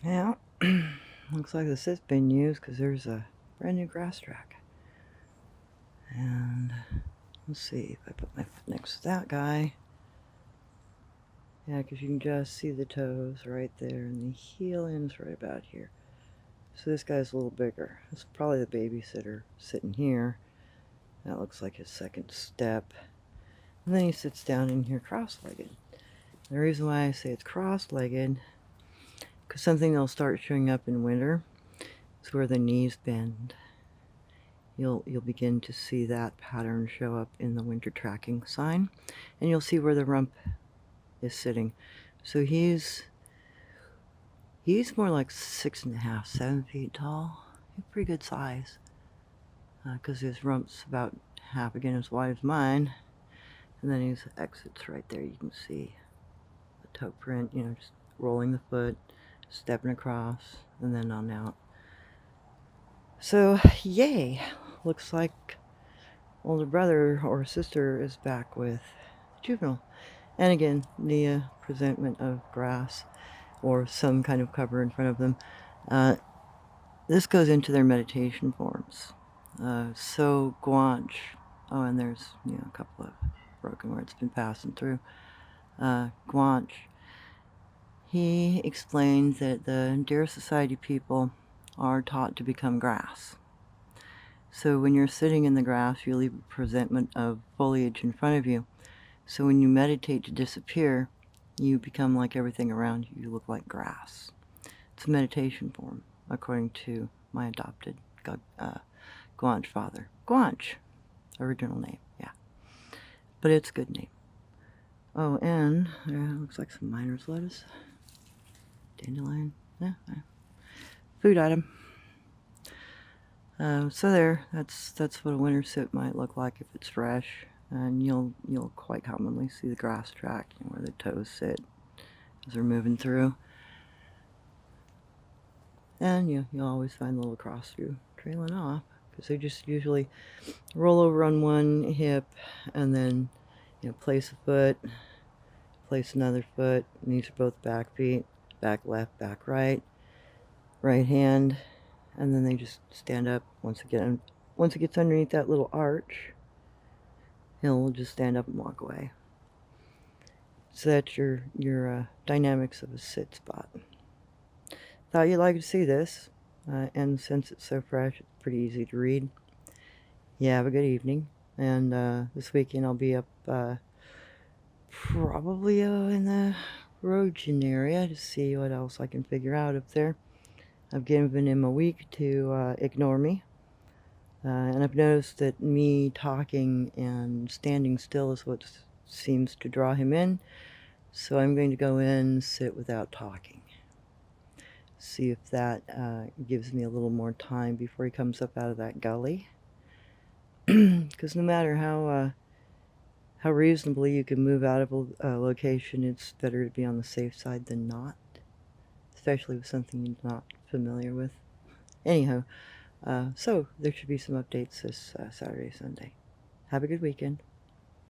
Yeah, looks like this has been used because there's a brand new grass track. And let's see if I put my foot next to that guy. Yeah, because you can just see the toes right there, and the heel end's right about here. So this guy's a little bigger. It's probably the babysitter sitting here. That looks like his second step. And then he sits down in here cross-legged. The reason why I say it's cross-legged, because something that'll start showing up in winter is where the knees bend. You'll begin to see that pattern show up in the winter tracking sign, and you'll see where the rump is sitting. So he's more like 6.5, 7 feet tall. He's pretty good size, because his rump's about half again as wide as mine, and then his exits right there. You can see the toe print, just rolling the foot, stepping across, and then on out. So yay, looks like older brother or sister is back with juvenile. And again, the presentment of grass or some kind of cover in front of them. This goes into their meditation forms. So Guanch, oh, and there's a couple of broken words been passing through. Guanch, he explained that the Deer Society people are taught to become grass. So when you're sitting in the grass, you leave a presentment of foliage in front of you. So when you meditate to disappear, you become like everything around you. You look like grass. It's a meditation form, according to my adopted Guanch father. Guanch, original name, yeah. But it's a good name. Oh, and looks like some miner's lettuce. Dandelion, yeah. Food item. So there, that's what a winter sit might look like if it's fresh. And you'll quite commonly see the grass track, where the toes sit as they're moving through. And you'll always find the little cross through trailing off, because they just usually roll over on one hip and then place a foot, place another foot, and these are both back feet, back left, back right, right hand, and then they just stand up. Once it gets underneath that little arch, he'll just stand up and walk away. So that's your dynamics of a sit spot. Thought you'd like to see this, and since it's so fresh, it's pretty easy to read. Yeah, have a good evening, and this weekend I'll be up probably in the Rogan area to see what else I can figure out up there. I've given him a week to ignore me, and I've noticed that me talking and standing still is what seems to draw him in, so I'm going to go in and sit without talking. See if that gives me a little more time before he comes up out of that gully. Because no matter how reasonably you can move out of a location, it's better to be on the safe side than not, especially with something you're not familiar with. Anyhow, so there should be some updates this Saturday, Sunday. Have a good weekend.